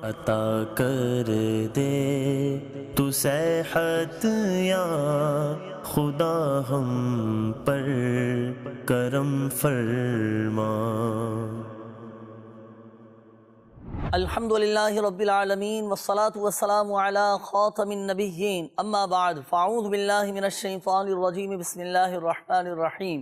عطا کر دے تو صحت یا خدا ہم پر کرم فرما۔ الحمدللہ رب العالمین والصلاة والسلام علی خاتم النبیین، اما بعد فاعوذ باللہ من الشیطان الرجیم، بسم اللہ الرحمن الرحیم۔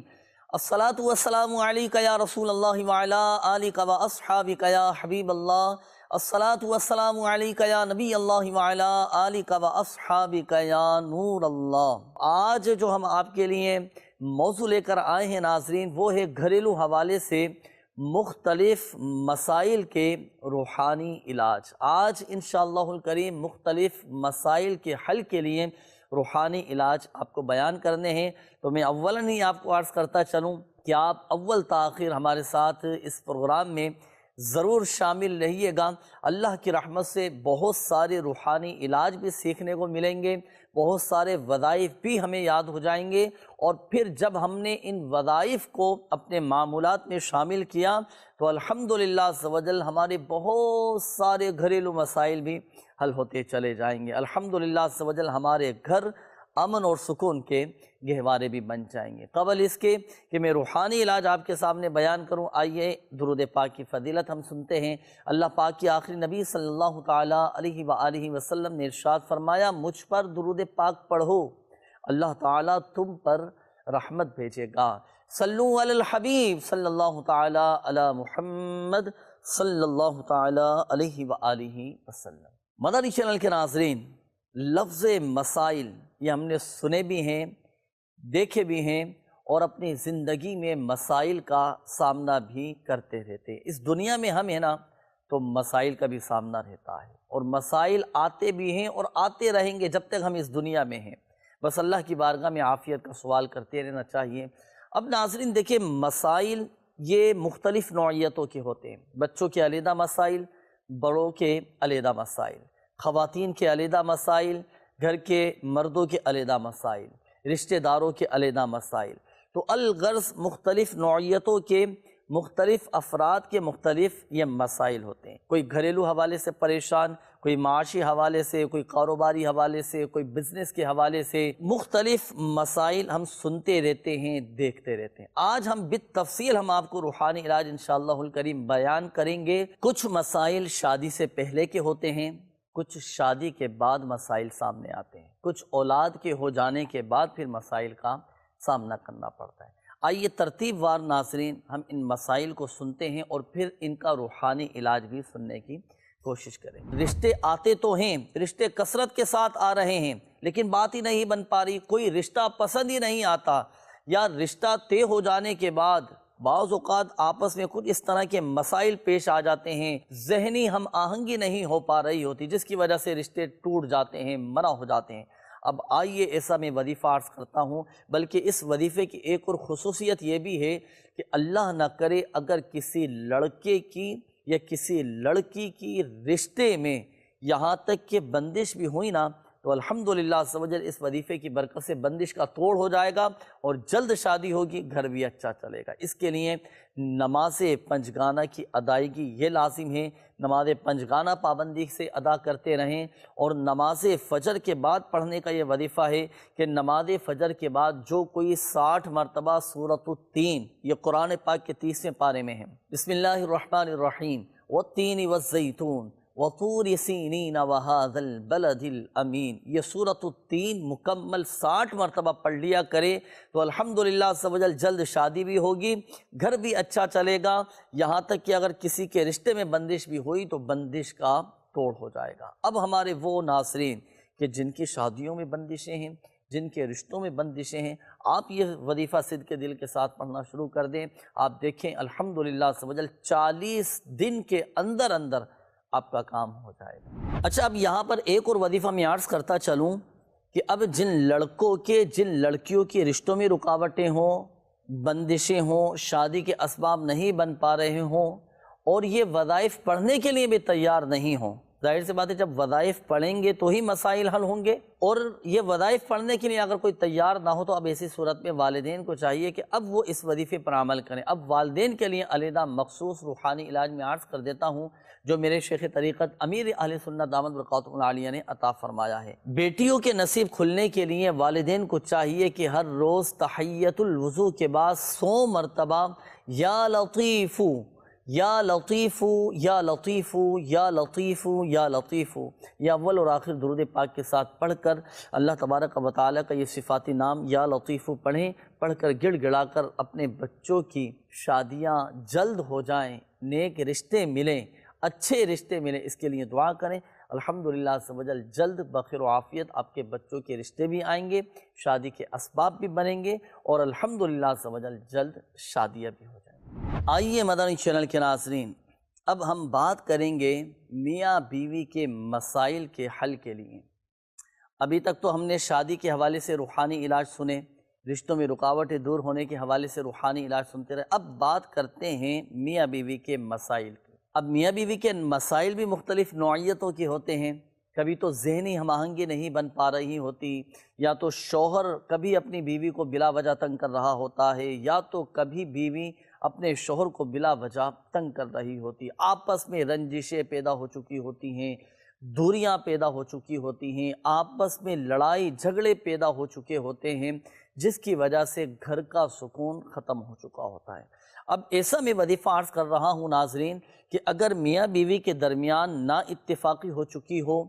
الصلاة والسلام علیک یا رسول اللہ وعلی آلک و اصحابک یا حبیب اللہ۔ الصلاة والسلام علیک یا نبی اللہ وعلی آلک و اصحابک یا نور اللہ۔ آج جو ہم آپ کے لیے موضوع لے کر آئے ہیں ناظرین، وہ ہے گھریلو حوالے سے مختلف مسائل کے روحانی علاج۔ آج انشاءاللہ الکریم مختلف مسائل کے حل کے لیے روحانی علاج آپ کو بیان کرنے ہیں، تو میں اولاً ہی آپ کو عرض کرتا چلوں کہ آپ اول تاخیر ہمارے ساتھ اس پروگرام میں ضرور شامل رہیے گا۔ اللہ کی رحمت سے بہت سارے روحانی علاج بھی سیکھنے کو ملیں گے، بہت سارے وظائف بھی ہمیں یاد ہو جائیں گے، اور پھر جب ہم نے ان وظائف کو اپنے معمولات میں شامل کیا تو الحمدللہ عز و جل ہمارے بہت سارے گھریلو مسائل بھی حل ہوتے چلے جائیں گے۔ الحمدللہ عز و جل ہمارے گھر امن اور سکون کے گہوارے بھی بن جائیں گے۔ قبل اس کے کہ میں روحانی علاج آپ کے سامنے بیان کروں، آئیے درود پاک کی فضیلت ہم سنتے ہیں۔ اللہ پاک کی آخری نبی صلی اللہ تعالیٰ علیہ وآلہ وسلم نے ارشاد فرمایا، مجھ پر درود پاک پڑھو، اللہ تعالیٰ تم پر رحمت بھیجے گا۔ صلو علی الحبیب صلی اللہ تعالیٰ علی محمد صلی اللہ تعالیٰ علیہ وآلہ وسلم۔ مدنی چینل کے ناظرین، لفظ مسائل یہ ہم نے سنے بھی ہیں، دیکھے بھی ہیں، اور اپنی زندگی میں مسائل کا سامنا بھی کرتے رہتے ہیں۔ اس دنیا میں ہم ہیں نا تو مسائل کا بھی سامنا رہتا ہے، اور مسائل آتے بھی ہیں اور آتے رہیں گے جب تک ہم اس دنیا میں ہیں۔ بس اللہ کی بارگاہ میں عافیت کا سوال کرتے رہنا چاہیے۔ اب ناظرین دیکھیں، مسائل یہ مختلف نوعیتوں کے ہوتے ہیں۔ بچوں کے علیحدہ مسائل، بڑوں کے علیحدہ مسائل، خواتین کے علیحدہ مسائل، گھر کے مردوں کے علیحدہ مسائل، رشتہ داروں کے علیحدہ مسائل۔ تو الغرض مختلف نوعیتوں کے مختلف افراد کے مختلف یہ مسائل ہوتے ہیں۔ کوئی گھریلو حوالے سے پریشان، کوئی معاشی حوالے سے، کوئی کاروباری حوالے سے، کوئی بزنس کے حوالے سے، مختلف مسائل ہم سنتے رہتے ہیں، دیکھتے رہتے ہیں۔ آج ہم بالتفصیل ہم آپ کو روحانی علاج انشاءاللہ الکریم بیان کریں گے۔ کچھ مسائل شادی سے پہلے کے ہوتے ہیں، کچھ شادی کے بعد مسائل سامنے آتے ہیں، کچھ اولاد کے ہو جانے کے بعد پھر مسائل کا سامنا کرنا پڑتا ہے۔ آئیے ترتیب وار ناظرین ہم ان مسائل کو سنتے ہیں اور پھر ان کا روحانی علاج بھی سننے کی کوشش کریں۔ رشتے آتے تو ہیں، رشتے کثرت کے ساتھ آ رہے ہیں، لیکن بات ہی نہیں بن پا رہی، کوئی رشتہ پسند ہی نہیں آتا، یا رشتہ طے ہو جانے کے بعد بعض اوقات آپس میں کچھ اس طرح کے مسائل پیش آ جاتے ہیں، ذہنی ہم آہنگی نہیں ہو پا رہی ہوتی، جس کی وجہ سے رشتے ٹوٹ جاتے ہیں، منع ہو جاتے ہیں۔ اب آئیے ایسا میں وظیفہ عرض کرتا ہوں، بلکہ اس وظیفے کی ایک اور خصوصیت یہ بھی ہے کہ اللہ نہ کرے اگر کسی لڑکے کی یا کسی لڑکی کی رشتے میں یہاں تک کہ بندش بھی ہوئی نا، تو الحمدللہ عز و جل اس وظیفے کی برکت سے بندش کا توڑ ہو جائے گا اور جلد شادی ہوگی، گھر بھی اچھا چلے گا۔ اس کے لیے نماز پنجگانہ کی ادائیگی یہ لازم ہے، نماز پنجگانہ پابندی سے ادا کرتے رہیں، اور نماز فجر کے بعد پڑھنے کا یہ وظیفہ ہے کہ نماز فجر کے بعد جو کوئی 60 مرتبہ سورۃ التین، یہ قرآن پاک کے 30ویں پارے میں ہے، بسم اللہ الرحمن الرحیم، والتین والزیتون وطور سینین وہذا البلد الامین، یہ سورۃ التین مکمل 60 مرتبہ پڑھ لیا کرے تو الحمدللہ عز و جل جلد شادی بھی ہوگی، گھر بھی اچھا چلے گا، یہاں تک کہ اگر کسی کے رشتے میں بندش بھی ہوئی تو بندش کا توڑ ہو جائے گا۔ اب ہمارے وہ ناظرین کہ جن کی شادیوں میں بندشیں ہیں، جن کے رشتوں میں بندشیں ہیں، آپ یہ وظیفہ صدق دل کے ساتھ پڑھنا شروع کر دیں۔ آپ دیکھیں الحمدللہ عز و جل 40 دن کے اندر اندر آپ کا کام ہو جائے گا۔ اچھا، اب یہاں پر ایک اور وظیفہ میں عرض کرتا چلوں کہ اب جن لڑکوں کے جن لڑکیوں کے رشتوں میں رکاوٹیں ہوں، بندشیں ہوں، شادی کے اسباب نہیں بن پا رہے ہوں، اور یہ وظائف پڑھنے کے لیے بھی تیار نہیں ہوں، ظاہر سی بات ہے جب وظائف پڑھیں گے تو ہی مسائل حل ہوں گے، اور یہ وظائف پڑھنے کے لیے اگر کوئی تیار نہ ہو تو اب ایسی صورت میں والدین کو چاہیے کہ اب وہ اس وظیفے پر عمل کریں۔ اب والدین کے لیے علیحدہ مخصوص روحانی علاج میں عرض کر دیتا ہوں، جو میرے شیخ طریقت امیر اہل سنت دامت برکاتہ العالیہ نے عطا فرمایا ہے۔ بیٹیوں کے نصیب کھلنے کے لیے والدین کو چاہیے کہ ہر روز تحیت الوضو کے بعد 100 مرتبہ یا لطیف یا لطیف یا لطیف یا لطیف یا لطیف یہ اول اور آخر درود پاک کے ساتھ پڑھ کر اللہ تبارک و تعالیٰ کا یہ صفاتی نام یا لطیف پڑھیں، پڑھ کر گڑ گڑا کر اپنے بچوں کی شادیاں جلد ہو جائیں، نیک رشتے ملیں، اچھے رشتے ملیں، اس کے لیے دعا کریں۔ الحمدللہ عز و جل جلد بخیر و عافیت آپ کے بچوں کے رشتے بھی آئیں گے، شادی کے اسباب بھی بنیں گے، اور الحمدللہ عز و جل جلد شادیاں بھی ہو جائیں۔ آئیے مدنی چینل کے ناظرین، اب ہم بات کریں گے میاں بیوی کے مسائل کے حل کے لیے۔ ابھی تک تو ہم نے شادی کے حوالے سے روحانی علاج سنے، رشتوں میں رکاوٹیں دور ہونے کے حوالے سے روحانی علاج سنتے رہے۔ اب بات کرتے ہیں میاں بیوی کے مسائل کی۔ اب میاں بیوی کے مسائل بھی مختلف نوعیتوں کے ہوتے ہیں۔ کبھی تو ذہنی ہم آہنگی نہیں بن پا رہی ہوتی، یا تو شوہر کبھی اپنی بیوی کو بلا وجہ تنگ کر رہا ہوتا ہے، یا تو کبھی بیوی اپنے شوہر کو بلا وجہ تنگ کر رہی ہوتی، آپس میں رنجشیں پیدا ہو چکی ہوتی ہیں، دوریاں پیدا ہو چکی ہوتی ہیں، آپس میں لڑائی جھگڑے پیدا ہو چکے ہوتے ہیں، جس کی وجہ سے گھر کا سکون ختم ہو چکا ہوتا ہے۔ اب ایسا میں وظیفہ عرض کر رہا ہوں ناظرین کہ اگر میاں بیوی کے درمیان نا اتفاقی ہو چکی ہو،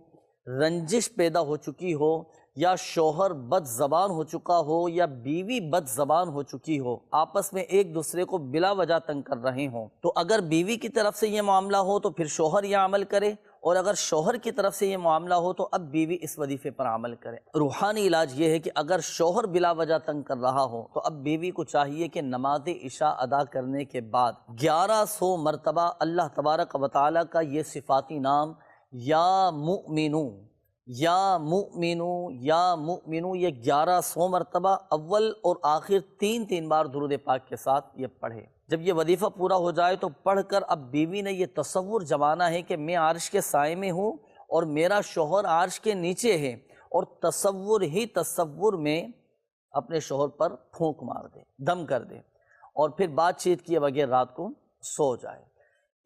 رنجش پیدا ہو چکی ہو، یا شوہر بد زبان ہو چکا ہو، یا بیوی بد زبان ہو چکی ہو، آپس میں ایک دوسرے کو بلا وجہ تنگ کر رہے ہوں، تو اگر بیوی کی طرف سے یہ معاملہ ہو تو پھر شوہر یہ عمل کرے، اور اگر شوہر کی طرف سے یہ معاملہ ہو تو اب بیوی اس وظیفے پر عمل کرے۔ روحانی علاج یہ ہے کہ اگر شوہر بلا وجہ تنگ کر رہا ہو تو اب بیوی کو چاہیے کہ نماز عشاء ادا کرنے کے بعد 1100 مرتبہ اللہ تبارک و تعالیٰ کا یہ صفاتی نام یا مؤمنو یا مؤمنو یا مؤمنو یہ 1100 مرتبہ اول اور آخر 3 بار درود پاک کے ساتھ یہ پڑھے۔ جب یہ وظیفہ پورا ہو جائے تو پڑھ کر اب بیوی نے یہ تصور جمانا ہے کہ میں عرش کے سائے میں ہوں اور میرا شوہر عرش کے نیچے ہے، اور تصور ہی تصور میں اپنے شوہر پر پھونک مار دے، دم کر دے، اور پھر بات چیت کیے بغیر رات کو سو جائے۔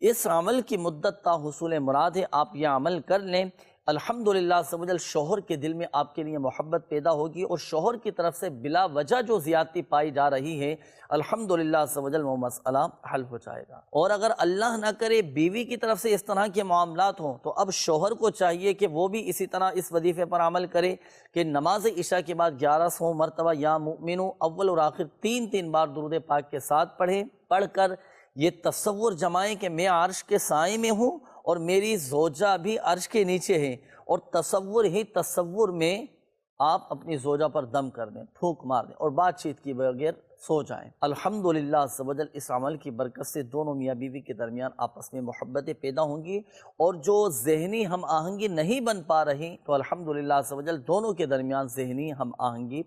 اس عمل کی مدت تا حصول مراد ہے، آپ یہ عمل کر لیں، الحمدللہ عز و جل شوہر کے دل میں آپ کے لیے محبت پیدا ہوگی، اور شوہر کی طرف سے بلا وجہ جو زیادتی پائی جا رہی ہے الحمدللہ عز و جل وہ مسئلہ حل ہو جائے گا۔ اور اگر اللہ نہ کرے بیوی کی طرف سے اس طرح کے معاملات ہوں تو اب شوہر کو چاہیے کہ وہ بھی اسی طرح اس وظیفے پر عمل کرے کہ نماز عشاء کے بعد 1100 مرتبہ یا مؤمنو اول اور آخر 3 بار درود پاک کے ساتھ پڑھیں، پڑھ کر یہ تصور جمائیں کہ میں عرش کے سائے میں ہوں اور میری زوجہ بھی عرش کے نیچے ہے، اور تصور ہی تصور میں آپ اپنی زوجہ پر دم کر دیں، پھونک مار دیں، اور بات چیت کی بغیر سو جائیں۔ الحمدللہ عز و جل اس عمل کی برکت سے دونوں میاں بیوی کے درمیان آپس میں محبتیں پیدا ہوں گی، اور جو ذہنی ہم آہنگی نہیں بن پا رہی تو الحمدللہ عز و جل دونوں کے درمیان ذہنی ہم آہنگی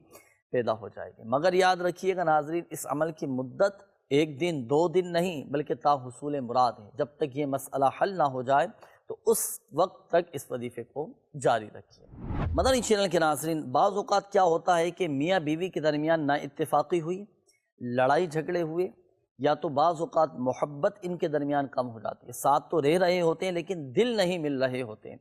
پیدا ہو جائے گی۔ مگر یاد رکھیے گا ناظرین، اس عمل کی مدت 1 دن 2 دن نہیں بلکہ تا حصول مراد ہے۔ جب تک یہ مسئلہ حل نہ ہو جائے تو اس وقت تک اس وظیفے کو جاری رکھیے۔ مدنی چینل کے ناظرین، بعض اوقات کیا ہوتا ہے کہ میاں بیوی کے درمیان نا اتفاقی ہوئی، لڑائی جھگڑے ہوئے، یا تو بعض اوقات محبت ان کے درمیان کم ہو جاتی ہے، ساتھ تو رہ رہے ہوتے ہیں لیکن دل نہیں مل رہے ہوتے ہیں،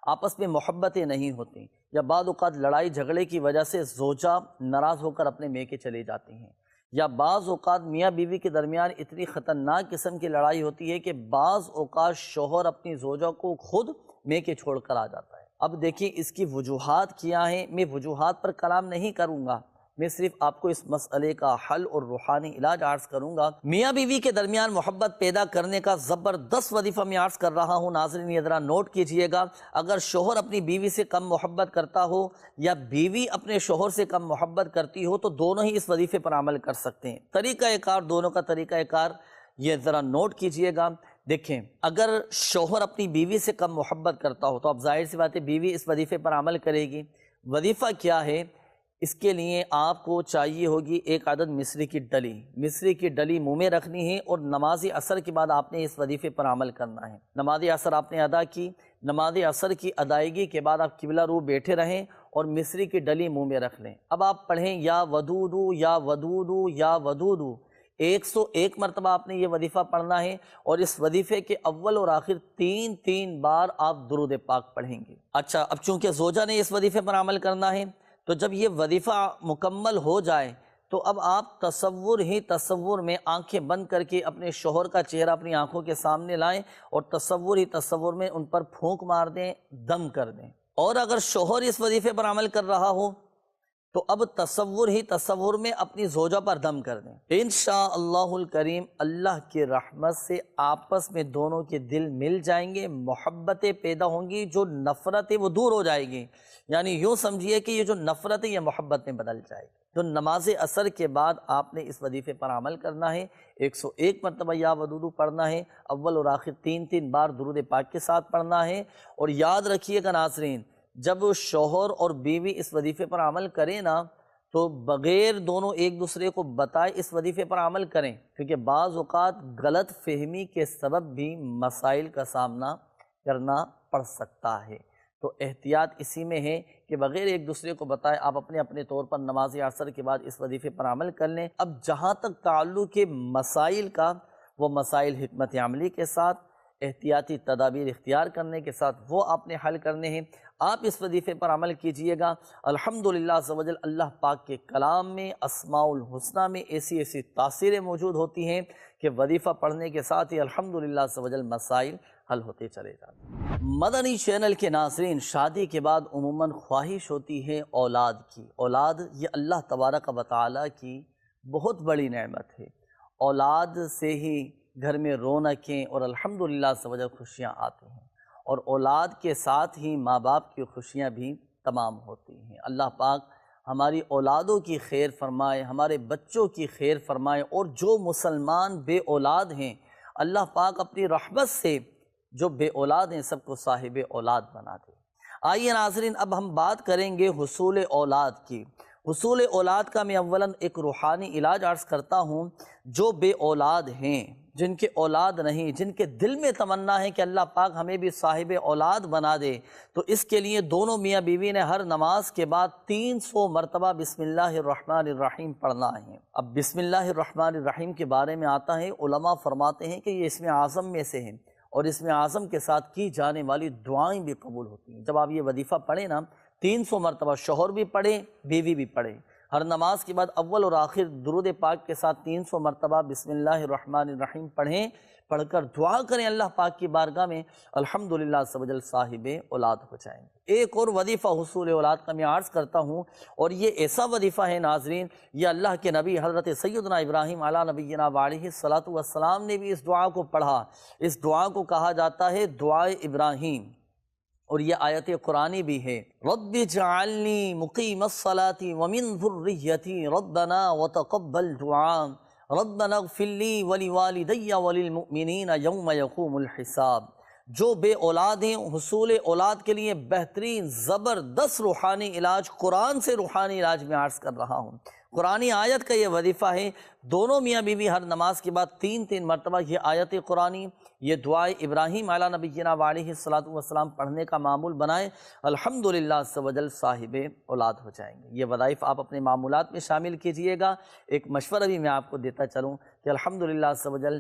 آپس میں محبتیں نہیں ہوتی، یا بعض اوقات لڑائی جھگڑے کی وجہ سے زوجہ ناراض ہو کر اپنے میکے چلے جاتی ہیں، یا بعض اوقات میاں بیوی کے درمیان اتنی خطرناک قسم کی لڑائی ہوتی ہے کہ بعض اوقات شوہر اپنی زوجہ کو خود میکے چھوڑ کر آ جاتا ہے۔ اب دیکھیں اس کی وجوہات کیا ہیں، میں وجوہات پر کلام نہیں کروں گا، میں صرف آپ کو اس مسئلے کا حل اور روحانی علاج عرض کروں گا۔ میاں بیوی کے درمیان محبت پیدا کرنے کا زبردست وظیفہ میں عرض کر رہا ہوں، ناظرین یہ ذرا نوٹ کیجئے گا۔ اگر شوہر اپنی بیوی سے کم محبت کرتا ہو یا بیوی اپنے شوہر سے کم محبت کرتی ہو تو دونوں ہی اس وظیفے پر عمل کر سکتے ہیں۔ طریقہ کار دونوں کا طریقہ کار یہ ذرا نوٹ کیجئے گا۔ دیکھیں، اگر شوہر اپنی بیوی سے کم محبت کرتا ہو تو اب ظاہر سی بات ہے بیوی اس وظیفے پر عمل کرے گی۔ وظیفہ کیا ہے؟ اس کے لیے آپ کو چاہیے ہوگی 1 عدد مصری کی ڈلی، مصری کی ڈلی منہ میں رکھنی ہے، اور نماز عصر کے بعد آپ نے اس وظیفے پر عمل کرنا ہے۔ نماز عصر آپ نے ادا کی، نماز عصر کی ادائیگی کے بعد آپ قبلہ رو بیٹھے رہیں اور مصری کی ڈلی منہ میں رکھ لیں۔ اب آپ پڑھیں یا ودودو یا ودودو یا ودودو، 101 مرتبہ آپ نے یہ وظیفہ پڑھنا ہے، اور اس وظیفے کے اول اور آخر 3 بار آپ درود پاک پڑھیں گے۔ اچھا، اب چونکہ زوجہ نے اس وظیفے پر عمل کرنا ہے، تو جب یہ وظیفہ مکمل ہو جائے تو اب آپ تصور میں آنکھیں بند کر کے اپنے شوہر کا چہرہ اپنی آنکھوں کے سامنے لائیں اور تصور میں ان پر پھونک مار دیں، دم کر دیں۔ اور اگر شوہر اس وظیفے پر عمل کر رہا ہو تو اب تصور میں اپنی زوجہ پر دم کر دیں۔ انشاءاللہ الکریم اللہ کی رحمت سے آپس میں دونوں کے دل مل جائیں گے، محبتیں پیدا ہوں گی، جو نفرت ہے وہ دور ہو جائے گی۔ یعنی یوں سمجھیے کہ یہ جو نفرت ہے یہ محبت میں بدل جائے گی۔ تو نماز عصر کے بعد آپ نے اس وظیفے پر عمل کرنا ہے، 101 مرتبہ یا ودودو پڑھنا ہے، اول اور آخر 3 بار درود پاک کے ساتھ پڑھنا ہے۔ اور یاد رکھیے گا ناظرین، جب شوہر اور بیوی اس وظیفے پر عمل کریں نا تو بغیر دونوں ایک دوسرے کو بتائے اس وظیفے پر عمل کریں، کیونکہ بعض اوقات غلط فہمی کے سبب بھی مسائل کا سامنا کرنا پڑ سکتا ہے۔ تو احتیاط اسی میں ہے کہ بغیر ایک دوسرے کو بتائے آپ اپنے طور پر نماز عصر کے بعد اس وظیفے پر عمل کر لیں۔ اب جہاں تک تعلق ہے مسائل کا، وہ مسائل حکمت عملی کے ساتھ، احتیاطی تدابیر اختیار کرنے کے ساتھ وہ آپ نے حل کرنے ہیں۔ آپ اس وظیفے پر عمل کیجئے گا، الحمدللہ عز و جل اللہ پاک کے کلام میں، اسماء الحسنہ میں ایسی تاثیریں موجود ہوتی ہیں کہ وظیفہ پڑھنے کے ساتھ ہی الحمدللہ عز و جل مسائل حل ہوتے چلے جاتے ہیں۔ مدنی چینل کے ناظرین، شادی کے بعد عموماً خواہش ہوتی ہے اولاد کی۔ اولاد یہ اللہ تبارک و تعالیٰ کی بہت بڑی نعمت ہے۔ اولاد سے ہی گھر میں رونقیں اور الحمدللہ عز و جل خوشیاں آتی ہیں، اور اولاد کے ساتھ ہی ماں باپ کی خوشیاں بھی تمام ہوتی ہیں۔ اللہ پاک ہماری اولادوں کی خیر فرمائے، ہمارے بچوں کی خیر فرمائے، اور جو مسلمان بے اولاد ہیں اللہ پاک اپنی رحمت سے جو بے اولاد ہیں سب کو صاحب اولاد بنا دے۔ آئیے ناظرین، اب ہم بات کریں گے حصول اولاد کی۔ حصول اولاد کا میں اولاً ایک روحانی علاج عرض کرتا ہوں۔ جو بے اولاد ہیں، جن کے اولاد نہیں، جن کے دل میں تمنا ہے کہ اللہ پاک ہمیں بھی صاحب اولاد بنا دے، تو اس کے لیے دونوں میاں بیوی نے ہر نماز کے بعد 300 مرتبہ بسم اللہ الرحمن الرحیم پڑھنا ہے۔ اب بسم اللہ الرحمن الرحیم کے بارے میں آتا ہے، علماء فرماتے ہیں کہ یہ اسم اعظم میں سے ہے، اور اسم اعظم کے ساتھ کی جانے والی دعائیں بھی قبول ہوتی ہیں۔ جب آپ یہ وظیفہ پڑھیں نا 300 مرتبہ، شوہر بھی پڑھے بیوی بھی پڑھے، ہر نماز کے بعد اول اور آخر درود پاک کے ساتھ 300 مرتبہ بسم اللہ الرحمن الرحیم پڑھیں، پڑھ کر دعا کریں اللہ پاک کی بارگاہ میں، الحمدللہ عز و جل صاحب اولاد ہو جائیں گے۔ ایک اور وظیفہ حصول اولاد کا میں عرض کرتا ہوں، اور یہ ایسا وظیفہ ہے ناظرین، یہ اللہ کے نبی حضرت سیدنا ابراہیم علیہ نبینا وعلیہ الصلاۃ والسلام نے بھی اس دعا کو پڑھا۔ اس دعا کو کہا جاتا ہے دعائے ابراہیم، اور یہ آیت قرآنی بھی ہے، رب اجعلنی مقیم الصلاۃ ومن ذریتی ربنا وتقبل دعاء ربنا اغفر لی ولوالدی وللمؤمنین یوم یقوم الحساب۔ جو بے اولاد ہیں، حصول اولاد کے لیے بہترین زبردست روحانی علاج، قرآن سے روحانی علاج میں عرض کر رہا ہوں۔ قرآنی آیت کا یہ وظیفہ ہے، دونوں میاں بیوی ہر نماز کے بعد 3 مرتبہ یہ آیت قرآنی، یہ دعائے ابراہیم علیہ نبینا وعلیہ الصلاۃ والسلام پڑھنے کا معمول بنائیں، الحمدللہ عز و جل صاحب اولاد ہو جائیں گے۔ یہ وظائف آپ اپنے معمولات میں شامل کیجئے گا۔ ایک مشورہ بھی میں آپ کو دیتا چلوں کہ الحمدللہ عز و جل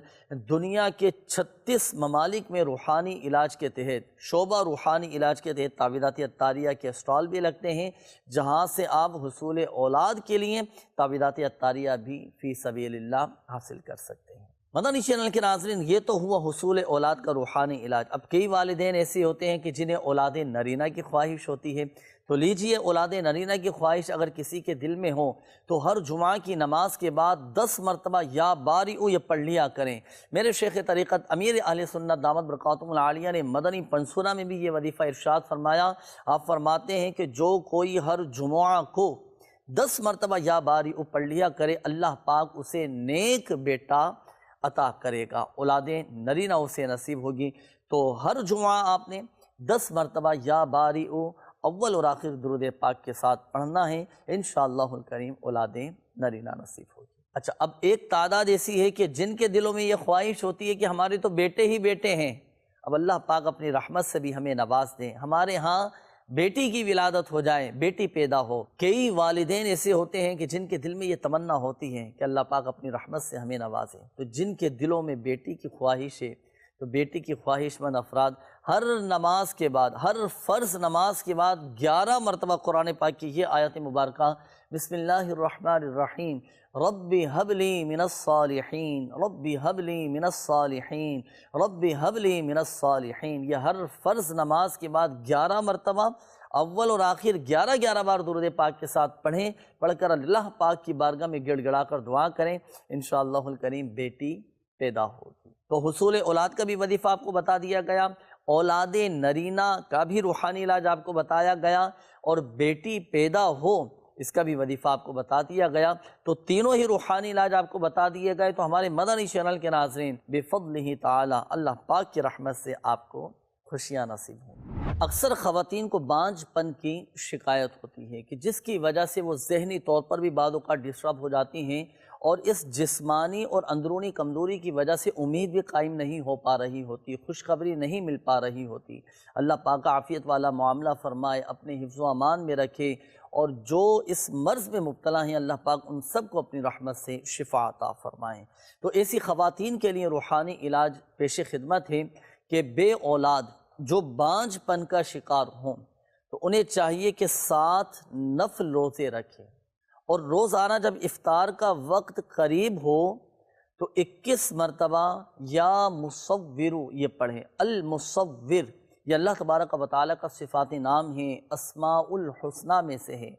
دنیا کے 36 ممالک میں روحانی علاج کے تحت، شعبہ روحانی علاج کے تحت تعویذات عطاریہ کے اسٹال بھی لگتے ہیں، جہاں سے آپ حصول اولاد کے لیے تعویذات عطاریہ بھی فی سبیل اللہ حاصل کر سکتے ہیں۔ مدنی چینل کے ناظرین، یہ تو ہوا حصول اولاد کا روحانی علاج۔ اب کئی والدین ایسے ہوتے ہیں کہ جنہیں اولاد نرینہ کی خواہش ہوتی ہے، تو لیجئے اولاد نرینہ کی خواہش اگر کسی کے دل میں ہو تو ہر جمعہ کی نماز کے بعد 10 مرتبہ یا بارئ یہ پڑھ لیا کریں۔ میرے شیخ طریقت امیر اہل سنت دامت برکاتہم العالیہ نے مدنی پنصورہ میں بھی یہ وظیفہ ارشاد فرمایا۔ آپ فرماتے ہیں کہ جو کوئی ہر جمعہ کو 10 مرتبہ یا بارئ پڑھ لیا کرے، اللہ پاک اسے نیک بیٹا عطا کرے گا، اولاد نرینہ اسے نصیب ہوگی۔ تو ہر جمعہ آپ نے 10 مرتبہ یا بارئ اول اور آخر درود پاک کے ساتھ پڑھنا ہے، انشاءاللہ الکریم اولاد نرینہ نصیب ہوگی۔ اچھا، اب ایک تعداد ایسی ہے کہ جن کے دلوں میں یہ خواہش ہوتی ہے کہ ہمارے تو بیٹے ہی بیٹے ہیں۔ اب اللہ پاک اپنی رحمت سے بھی ہمیں نواز دیں۔ ہمارے ہاں بیٹی کی ولادت ہو جائے، بیٹی پیدا ہو۔ کئی والدین ایسے ہوتے ہیں کہ جن کے دل میں یہ تمنا ہوتی ہے کہ اللہ پاک اپنی رحمت سے ہمیں نوازے، تو جن کے دلوں میں بیٹی کی خواہش ہے، تو بیٹی کی خواہش مند افراد ہر نماز کے بعد، ہر فرض نماز کے بعد 11 مرتبہ قرآن پاک کی یہ آیت مبارکہ بسم اللہ الرحمن الرحیم رب حب لی من الصالحین رب حب لی من الصالحین رب حب لی من الصالحین، یہ ہر فرض نماز کے بعد 11 مرتبہ اول اور آخر 11 بار درود پاک کے ساتھ پڑھیں، پڑھ کر اللہ پاک کی بارگاہ میں گڑ گڑا کر دعا کریں، انشاءاللہ الکریم بیٹی پیدا ہوگی۔ تو حصول اولاد کا بھی وظیفہ آپ کو بتا دیا گیا، اولاد نرینہ کا بھی روحانی علاج آپ کو بتایا گیا، اور بیٹی پیدا ہو اس کا بھی وظیفہ آپ کو بتا دیا گیا۔ تو تینوں ہی روحانی علاج آپ کو بتا دیے گئے، تو ہمارے مدنی چینل کے ناظرین بفضلہ تعالی اللہ پاک کی رحمت سے آپ کو خوشیاں نصیب ہوں۔ اکثر خواتین کو بانجھ پن کی شکایت ہوتی ہے کہ جس کی وجہ سے وہ ذہنی طور پر بھی بعض اوقات ڈسٹرب ہو جاتی ہیں، اور اس جسمانی اور اندرونی کمزوری کی وجہ سے امید بھی قائم نہیں ہو پا رہی ہوتی، خوشخبری نہیں مل پا رہی ہوتی۔ اللہ پاک عافیت والا معاملہ فرمائے، اپنے حفظ و امان میں رکھے، اور جو اس مرض میں مبتلا ہیں اللہ پاک ان سب کو اپنی رحمت سے شفا عطا فرمائیں۔ تو ایسی خواتین کے لیے روحانی علاج پیش خدمت ہے کہ بے اولاد جو بانجھ پن کا شکار ہوں تو انہیں چاہیے کہ 7 نفل روزے رکھیں، اور روزانہ جب افطار کا وقت قریب ہو تو 21 مرتبہ یا مصور یہ پڑھیں۔ المصور یہ اللہ تبارک و تعالیٰ کا صفاتی نام ہے، اسماء الحسنہ میں سے ہے،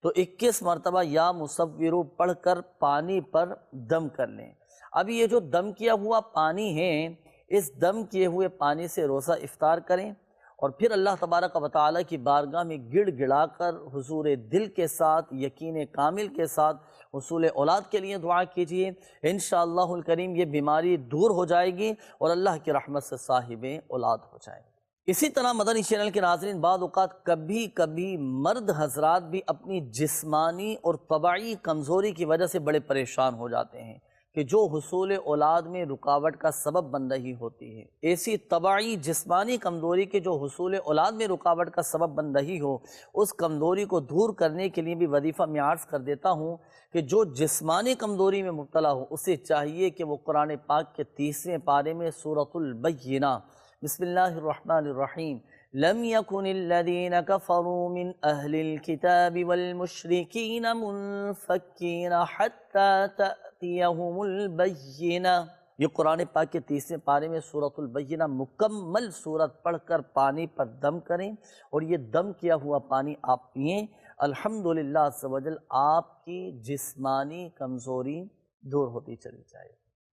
تو 21 مرتبہ یا مصور پڑھ کر پانی پر دم کر لیں۔ اب یہ جو دم کیا ہوا پانی ہے، اس دم کیے ہوئے پانی سے روزہ افطار کریں، اور پھر اللہ تبارک و تعالیٰ کی بارگاہ میں گڑ گڑا کر حضور دل کے ساتھ، یقین کامل کے ساتھ حصول اولاد کے لیے دعا کیجئے، انشاءاللہ الکریم یہ بیماری دور ہو جائے گی اور اللہ کی رحمت سے صاحب اولاد ہو جائیں گے۔ اسی طرح مدنی چینل کے ناظرین بعض اوقات کبھی مرد حضرات بھی اپنی جسمانی اور طبعی کمزوری کی وجہ سے بڑے پریشان ہو جاتے ہیں کہ جو حصول اولاد میں رکاوٹ کا سبب بن رہی ہوتی ہے۔ ایسی طبعی جسمانی کمزوری کے جو حصول اولاد میں رکاوٹ کا سبب بن رہی ہو، اس کمزوری کو دور کرنے کے لیے بھی وظیفہ میں عرض کر دیتا ہوں کہ جو جسمانی کمزوری میں مبتلا ہو اسے چاہیے کہ وہ قرآن پاک کے 30ویں پارے میں سورۃ البینہ بسم اللہ الرحمن الرحیم لم يكن الذين كفروا من أهل الكتاب والمشركين منفكين حتى تأتيهم البينة، یہ قرآن پاک کے 30ویں پارے میں سورۃ البینہ مکمل سورت پڑھ کر پانی پر دم کریں، اور یہ دم کیا ہوا پانی آپ پئیں، الحمدللہ عز و جل آپ کی جسمانی کمزوری دور ہوتی چلی جائے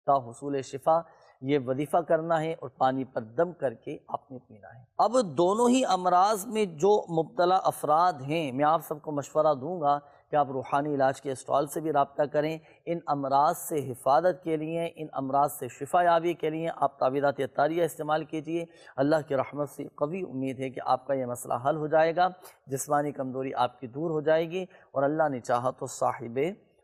تا حصول شفا۔ یہ وظیفہ کرنا ہے اور پانی پر دم کر کے آپ نے پینا ہے۔ اب دونوں ہی امراض میں جو مبتلا افراد ہیں، میں آپ سب کو مشورہ دوں گا کہ آپ روحانی علاج کے اسٹال سے بھی رابطہ کریں۔ ان امراض سے حفاظت کے لیے، ان امراض سے شفا یابی کے لیے آپ تعویذات عطاریہ استعمال کیجئے۔ اللہ کی رحمت سے قوی امید ہے کہ آپ کا یہ مسئلہ حل ہو جائے گا، جسمانی کمزوری آپ کی دور ہو جائے گی، اور اللہ نے چاہا تو صاحب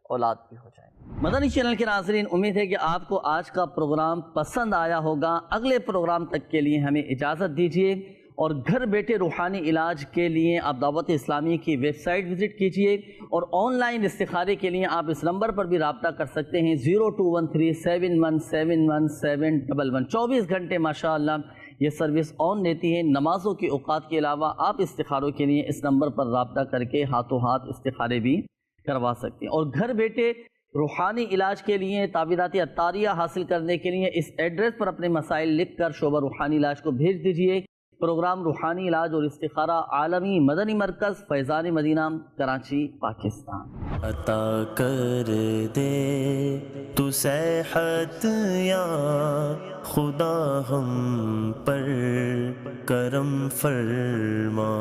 اولاد بھی ہو جائیں۔ مدنی چینل کے ناظرین، امید ہے کہ آپ کو آج کا پروگرام پسند آیا ہوگا۔ اگلے پروگرام تک کے لیے ہمیں اجازت دیجیے، اور گھر بیٹھے روحانی علاج کے لیے آپ دعوت اسلامی کی ویب سائٹ وزٹ کیجیے، اور آن لائن استخارے کے لیے آپ اس نمبر پر بھی رابطہ کر سکتے ہیں 0213717111 24 گھنٹے ماشاءاللہ یہ سروس آن رہتی ہے۔ نمازوں کے اوقات کے علاوہ آپ استخاروں کے لیے اس نمبر پر رابطہ کر کے ہاتھوں ہاتھ استخارے بھی کروا سکتے ہیں، اور گھر بیٹھے روحانی علاج کے لیے تعویذات عطاریہ حاصل کرنے کے لیے اس ایڈریس پر اپنے مسائل لکھ کر شعبہ روحانی علاج کو بھیج دیجئے۔ پروگرام روحانی علاج اور استخارہ عالمی مدنی مرکز فیضان مدینہ کراچی پاکستان۔ عطا کر دے تو صحت یا خدا ہم پر کرم فرما۔